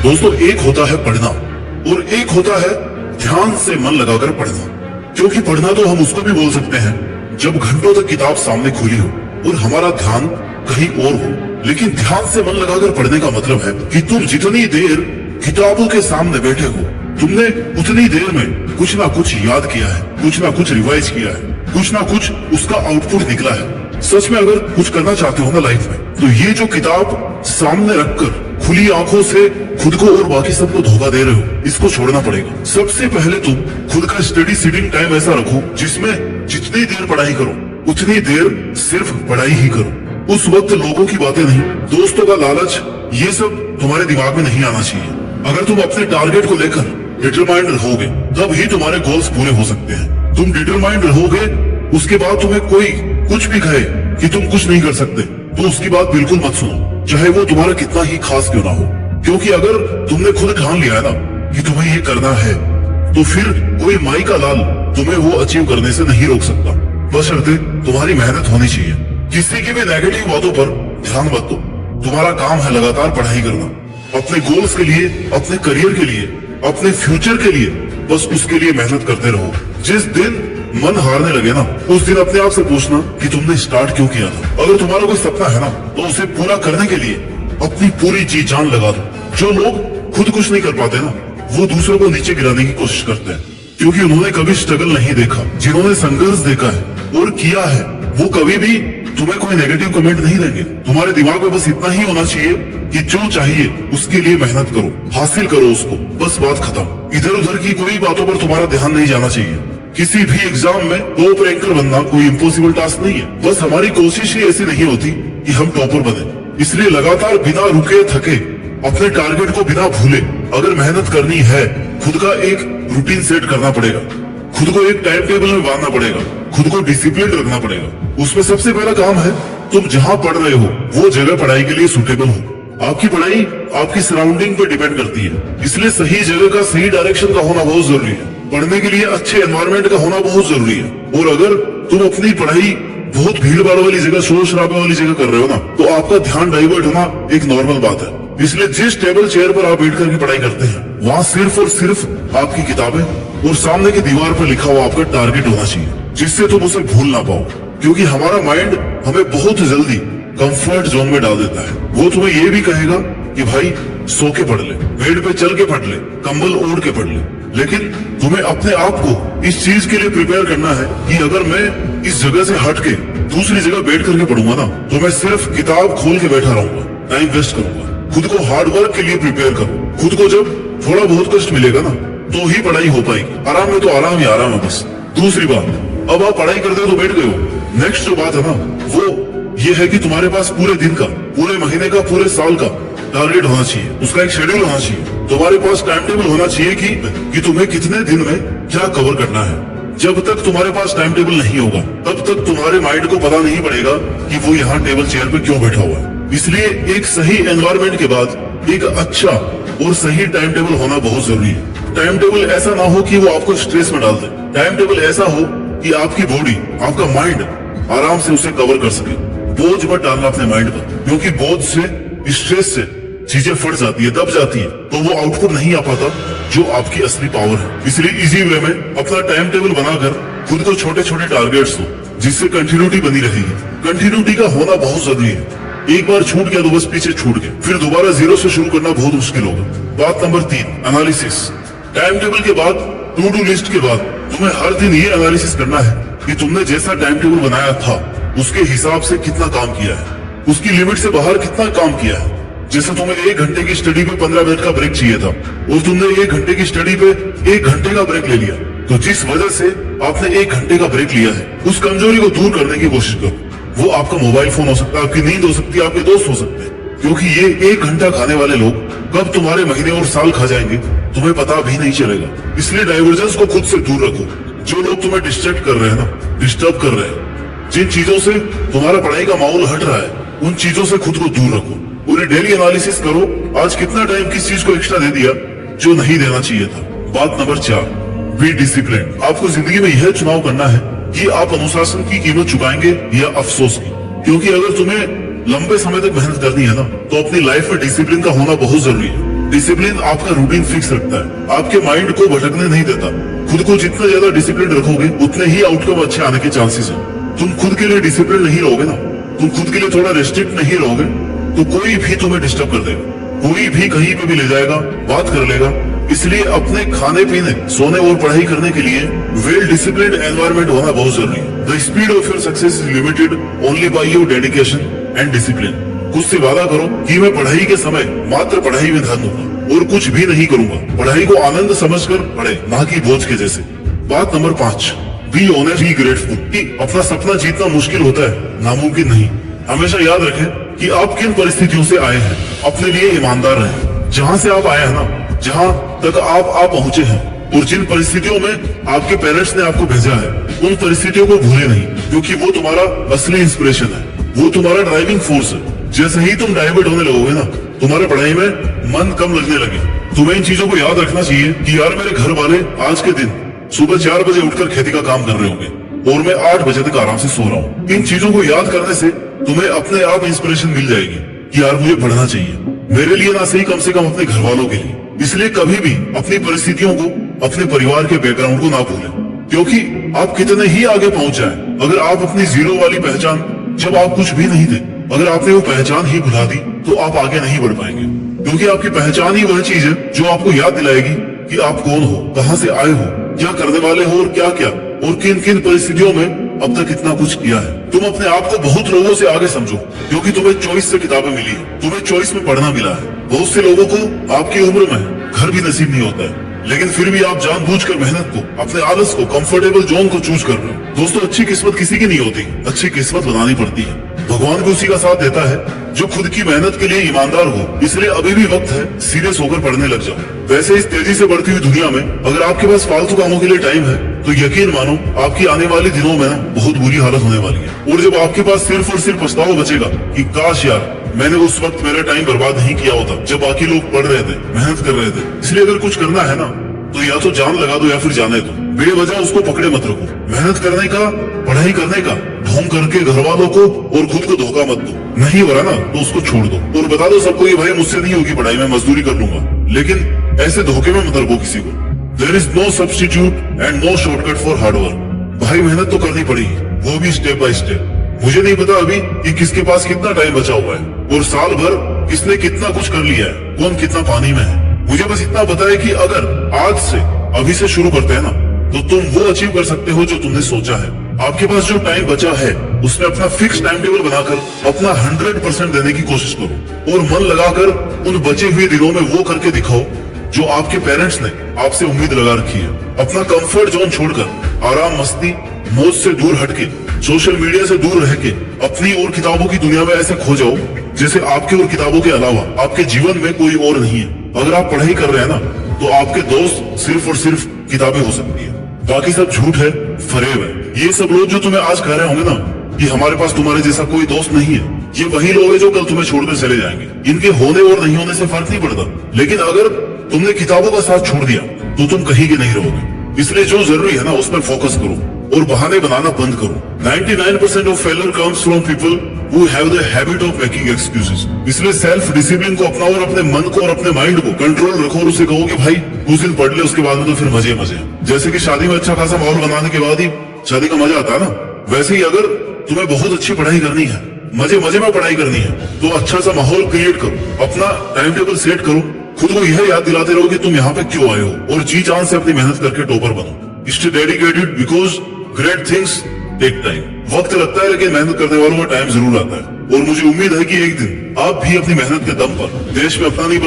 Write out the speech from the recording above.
दोस्तों, एक होता है पढ़ना और एक होता है ध्यान से मन लगाकर पढ़ना। क्योंकि पढ़ना तो हम उसको भी बोल सकते हैं जब घंटों तक किताब सामने खुली हो और हमारा ध्यान कहीं और हो। लेकिन ध्यान से मन लगाकर पढ़ने का मतलब है कि तुम जितनी देर किताबों के सामने बैठे हो, तुमने उतनी देर में कुछ ना कुछ याद किया है, कुछ ना कुछ रिवाइज किया है, कुछ ना कुछ उसका आउटपुट निकला है। सच में अगर कुछ करना चाहते हो ना लाइफ में, तो ये जो किताब सामने रखकर खुली आंखों से खुद को और बाकी सबको धोखा दे रहे हो, इसको छोड़ना पड़ेगा। सबसे पहले तुम खुद का स्टडी सीटिंग टाइम ऐसा रखो जिसमें जितनी देर पढ़ाई करो उतनी देर सिर्फ पढ़ाई ही करो। उस वक्त लोगों की बातें नहीं, दोस्तों का लालच, ये सब तुम्हारे दिमाग में नहीं आना चाहिए। अगर तुम अपने टारगेट को लेकर डिटरमाइंड रहोगे तब ही तुम्हारे गोल्स पूरे हो सकते हैं। तुम डिटरमाइंड रहोगे, उसके बाद तुम्हें कोई कुछ भी कहे कि तुम कुछ नहीं कर सकते, तो उसकी बात बिल्कुल मत सुनो, चाहे वो तुम्हारा कितना ही खास क्यों ना हो। क्योंकि अगर तुमने खुद ठान लिया है ना कि तुम्हें ये करना है, तो फिर कोई माई का लाल तुम्हें वो अचीव करने से नहीं रोक सकता। बशर्ते तुम्हारी मेहनत होनी चाहिए। किसी की भी नेगेटिव बातों पर ध्यान मत दो। तुम्हारा काम है लगातार पढ़ाई करना, अपने गोल्स के लिए, अपने करियर के लिए, अपने फ्यूचर के लिए, बस उसके लिए मेहनत करते रहो। जिस दिन मन हारने लगे ना, उस दिन अपने आप से पूछना कि तुमने स्टार्ट क्यों किया था। अगर तुम्हारा कोई सपना है ना, तो उसे पूरा करने के लिए अपनी पूरी जी जान लगा दो। जो लोग खुद कुछ नहीं कर पाते ना, वो दूसरों को नीचे गिराने की कोशिश करते हैं, क्योंकि उन्होंने कभी स्ट्रगल नहीं देखा। जिन्होंने संघर्ष देखा है और किया है, वो कभी भी तुम्हें कोई नेगेटिव कमेंट नहीं देंगे। तुम्हारे दिमाग में बस इतना ही होना चाहिए कि जो चाहिए उसके लिए मेहनत करो, हासिल करो उसको, बस बात खत्म। इधर उधर की कोई बातों पर तुम्हारा ध्यान नहीं जाना चाहिए। किसी भी एग्जाम में टॉप रैंकर बनना कोई इम्पॉसिबल टास्क नहीं है। बस हमारी कोशिश ही ऐसी नहीं होती कि हम टॉपर बने। इसलिए लगातार बिना रुके थके अपने टारगेट को बिना भूले अगर मेहनत करनी है, खुद का एक रूटीन सेट करना पड़ेगा, खुद को एक टाइम टेबल में बांधना पड़ेगा, खुद को डिसिप्लिन रखना पड़ेगा। उसमें सबसे पहला काम है, तुम जहाँ पढ़ रहे हो वो जगह पढ़ाई के लिए सूटेबल हो। आपकी पढ़ाई आपकी सराउंडिंग पे डिपेंड करती है, इसलिए सही जगह का, सही डायरेक्शन का होना बहुत जरूरी है। पढ़ने के लिए अच्छे एनवायरनमेंट का होना बहुत जरूरी है। और अगर तुम अपनी पढ़ाई बहुत भीड़ भाड़ वाली जगह, शोर शराबे वाली जगह कर रहे हो ना, तो आपका ध्यान डाइवर्ट होना एक नॉर्मल बात है। इसलिए जिस टेबल चेयर पर आप बैठ करके पढ़ाई करते हैं, वहाँ सिर्फ और सिर्फ आपकी किताबें और सामने की दीवार पर लिखा हुआ आपका टारगेट होना चाहिए, जिससे तुम उसे भूल ना पाओ। क्योंकि हमारा माइंड हमें बहुत जल्दी कंफर्ट जोन में डाल देता है। वो तुम्हें ये भी कहेगा कि भाई सो के पढ़ ले, बेड पे चल के पढ़ ले, कंबल ओढ़ के पढ़ ले। लेकिन तुम्हें अपने आप को इस चीज के लिए प्रिपेयर करना है कि अगर मैं इस जगह से हट के दूसरी जगह बैठ करके पढ़ूंगा ना, तो मैं सिर्फ किताब खोल के बैठा रहूंगा, टाइम वेस्ट करूंगा। खुद को हार्ड वर्क के लिए प्रिपेयर करो। खुद को जब थोड़ा बहुत कष्ट मिलेगा ना, तो ही पढ़ाई हो पाएगी। आराम में तो आराम ही आराम है बस। दूसरी बात, अब आप पढ़ाई करते हो तो बैठ गए हो, नेक्स्ट जो बात है ना, वो ये है कि तुम्हारे पास पूरे दिन का, पूरे महीने का, पूरे साल का टारगेट होना चाहिए। उसका एक शेड्यूल होना चाहिए। तुम्हारे पास टाइम टेबल होना चाहिए कि तुम्हें कितने दिन में क्या कवर करना है। जब तक तुम्हारे पास टाइम टेबल नहीं होगा, तब तक तुम्हारे माइंड को पता नहीं पड़ेगा कि वो यहाँ टेबल चेयर पे क्यों बैठा हुआ है। इसलिए एक सही एनवायरनमेंट के बाद एक अच्छा और सही टाइम टेबल होना बहुत जरूरी है। टाइम टेबल ऐसा ना हो कि वो आपको स्ट्रेस में डाल दे। टाइम टेबल ऐसा हो कि आपकी बॉडी, आपका माइंड आराम से उसे कवर कर सके। बोझ मत डालना अपने माइंड पर, क्योंकि बोझ से, स्ट्रेस से चीजें फट जाती है, दब जाती है, तो वो आउटपुट नहीं आ पाता जो आपकी असली पावर है। इसलिए इजी वे में अपना टाइम टेबल बनाकर खुद को छोटे छोटे टारगेट्स दो, जिससे कंटिन्यूटी बनी रहेगी। कंटिन्यूटी का होना बहुत जरूरी है। एक बार छूट गया तो बस पीछे छूट गया, फिर दोबारा जीरो से शुरू करना बहुत मुश्किल होगा। बात नंबर 3, एनालिसिस। टाइम टेबल के बाद, टू डू लिस्ट के बाद तुम्हें हर दिन ये एनालिसिस करना है कि तुमने जैसा टाइम टेबल बनाया था उसके हिसाब से कितना काम किया है, उसकी लिमिट से बाहर कितना काम किया है। जैसे तुम्हें 1 घंटे की स्टडी पे 15 मिनट का ब्रेक चाहिए था और तुमने 1 घंटे की स्टडी पे 1 घंटे का ब्रेक ले लिया, तो जिस वजह से आपने 1 घंटे का ब्रेक लिया है, उस कमजोरी को दूर करने की कोशिश करो। वो आपका मोबाइल फोन हो सकता है, आपकी नींद हो सकती है, आपके दोस्त हो सकते हैं। क्योंकि ये 1 घंटा खाने वाले लोग कब तुम्हारे महीने और साल खा जाएंगे तुम्हें पता भी नहीं चलेगा। इसलिए डाइवर्जेंस को खुद से दूर रखो। जो लोग तुम्हें डिस्ट्रैक्ट कर रहे हैं ना, डिस्टर्ब कर रहे हैं, जिन चीजों से तुम्हारा पढ़ाई का माहौल हट रहा है, उन चीजों से खुद को दूर रखो। पूरी डेली एनालिसिस करो, आज कितना टाइम किस चीज को एक्स्ट्रा दे दिया जो नहीं देना चाहिए था। बात नंबर 4, बी डिसिप्लिन। आपको जिंदगी में यह चुनाव करना है कि आप अनुशासन की कीमत चुकाएंगे या अफसोस की। क्योंकि अगर तुम्हें लंबे समय तक मेहनत करनी है ना, तो अपनी लाइफ में डिसिप्लिन का होना बहुत जरूरी है। डिसिप्लिन आपका रूटीन फिक्स रखता है, आपके माइंड को भटकने नहीं देता। खुद को जितना ज्यादा डिसिप्लिन रखोगे उतने ही आउटकम अच्छे आने के चांसेस हैं। तुम खुद के लिए डिसिप्लिन नहीं रहोगे ना, तुम खुद के लिए थोड़ा रेस्ट्रिक्ट नहीं रहोगे तो कोई भी तुम्हें डिस्टर्ब कर देगा, कोई भी कहीं पे भी ले जाएगा, बात कर लेगा। इसलिए अपने खाने पीने, सोने और पढ़ाई करने के लिए वेल डिसिप्लिन्ड एनवायरनमेंट होना बहुत जरूरी है। The speed of your success is limited only by your dedication and discipline. खुद से वादा करो कि मैं पढ़ाई के समय मात्र पढ़ाई में ध्यान दूंगा और कुछ भी नहीं करूंगा। पढ़ाई को आनंद समझकर पढ़े, ना कि बोझ के जैसे। बात number 5, be honest, be grateful. कि अपना सपना जीतना मुश्किल होता है, नामुमकिन नहीं। हमेशा याद रखें कि आप किन परिस्थितियों से आए हैं, अपने लिए ईमानदार रहें। जहां से आप आए हैं ना, जहां तक आप पहुंचे हैं और जिन परिस्थितियों में आपके पेरेंट्स ने आपको भेजा है, उन परिस्थितियों को भूले नहीं, क्योंकि वो तुम्हारा असली इंस्पिरेशन है, वो तुम्हारा ड्राइविंग फोर्स है। जैसे ही तुम डाइवर्ट होने लगोगे ना, तुम्हारे पढ़ाई में मन कम लगने लगे। तुम्हें इन चीजों को याद रखना चाहिए कि यार मेरे घर वाले आज के दिन सुबह 4 बजे उठकर खेती का काम कर रहे होंगे और मैं 8 बजे तक आराम से सो रहा हूँ। इन चीजों को याद करने से तुम्हें अपने आप इंस्पिरेशन मिल जाएगी कि यार मुझे पढ़ना चाहिए, मेरे लिए ना सही, कम से कम अपने घर वालों के लिए। इसलिए कभी भी अपनी परिस्थितियों को, अपने परिवार के बैकग्राउंड को ना भूलें, क्योंकि आप कितने ही आगे पहुंच जाए, अगर आप अपनी जीरो वाली पहचान, जब आप कुछ भी नहीं थे, अगर आपने वो पहचान ही भुला दी तो आप आगे नहीं बढ़ पाएंगे। क्योंकि आपकी पहचान ही वह चीज है जो आपको याद दिलाएगी कि आप कौन हो, कहां से आए हो, क्या करने वाले हो और क्या क्या, और किन किन परिस्थितियों में अब तक कितना कुछ किया है। तुम अपने आप को बहुत लोगों से आगे समझो, क्योंकि तुम्हें चॉइस से किताबें मिली है, तुम्हें चॉइस में पढ़ना मिला है। बहुत से लोगों को आपकी उम्र में घर भी नसीब नहीं होता है, लेकिन फिर भी आप जानबूझकर मेहनत को, अपने आलस को, कंफर्टेबल जोन को चूज कर रहे हो। दोस्तों, अच्छी किस्मत किसी की नहीं होती, अच्छी किस्मत बनानी पड़ती है। भगवान भी उसी का साथ देता है जो खुद की मेहनत के लिए ईमानदार हो। इसलिए अभी भी वक्त है, सीरियस होकर पढ़ने लग जाओ। वैसे इस तेजी से बढ़ती हुई दुनिया में अगर आपके पास फालतू कामों के लिए टाइम है तो यकीन मानो आपकी आने वाले दिनों में ना बहुत बुरी हालत होने वाली है। और जब आपके पास सिर्फ और सिर्फ पछतावा बचेगा कि काश यार मैंने उस वक्त मेरा टाइम बर्बाद नहीं किया होता जब बाकी लोग पढ़ रहे थे, मेहनत कर रहे थे। इसलिए अगर कुछ करना है ना तो या तो जान लगा दो या फिर जाने दो। बेवजह उसको पकड़े मत रखो। मेहनत करने का, पढ़ाई करने का ढोंग करके घर वालों को और खुद को धोखा मत दो। नहीं हो रहा ना तो उसको छोड़ दो और बता दो सबको ये भाई मुझसे नहीं होगी पढ़ाई, मैं मजदूरी कर लूंगा। लेकिन ऐसे धोखे में मत रखो किसी को। There is no substitute and no shortcut for hard work. भाई मेहनत तो करनी पड़ेगी, वो भी स्टेप बाय स्टेप। मुझे नहीं पता अभी कि किसके पास कितना टाइम बचा हुआ है और साल भर किसने कितना कुछ कर लिया है, कौन कितना पानी में है। मुझे बस इतना पता है कि अगर आज से, अभी से शुरू करते हैं ना तो तुम वो अचीव कर सकते हो जो तुमने सोचा है। आपके पास जो टाइम बचा है उसमें अपना फिक्स टाइम टेबल बनाकर अपना 100% देने की कोशिश करो और मन लगाकर उन बचे हुए दिनों में वो करके दिखाओ जो आपके पेरेंट्स ने आपसे उम्मीद लगा रखी है। अपना कंफर्ट जोन छोड़कर आराम, मस्ती, मौज से दूर हटके, सोशल मीडिया से दूर रह के अपनी और किताबों की दुनिया में ऐसे खो जाओ जैसे आपके और किताबों के अलावा आपके जीवन में कोई और नहीं है। अगर आप पढ़ाई कर रहे हैं ना तो आपके दोस्त सिर्फ और सिर्फ किताबें हो सकती है, बाकी सब झूठ है, फरेब है। ये सब लोग जो तुम्हें आज कह रहे होंगे ना कि हमारे पास तुम्हारे जैसा कोई दोस्त नहीं है, ये वही लोग हैं जो कल तुम्हें छोड़कर चले जाएंगे। इनके होने और नहीं होने से फर्क नहीं पड़ता, लेकिन अगर तुमने किताबों का साथ छोड़ दिया तो तुम कहीं के नहीं रहोगे। इसलिए जो जरूरी है ना उस पर फोकस करो और बहाने बनाना बंद करो। 99% of failure comes from people who have the habit of making excuses। इसलिए सेल्फ डिसिप्लिन को अपनाओ और अपने मन को और अपने माइंड को कंट्रोल रखो और उसे कहो कि भाई कुछ दिन पढ़ ले, उसके बाद में तो फिर मजे मजे। जैसे कि शादी में अच्छा खासा माहौल बनाने के बाद ही शादी का मजा आता है ना, वैसे ही अगर तुम्हें बहुत अच्छी पढ़ाई करनी है, मजे मजे में पढ़ाई करनी है, तो अच्छा सा माहौल क्रिएट करो, अपना टाइम टेबल सेट करो, खुद को यह याद दिलाते रहो कि तुम यहाँ पे क्यों आए हो और जी जान से अपनी मेहनत करके टॉपर बनो। Stay dedicated because great things take time. वक्त लगता है लेकिन मेहनत करने वालों का टाइम जरूर आता है और मुझे उम्मीद है कि एक दिन आप भी अपनी मेहनत के दम पर देश में अपना नहीं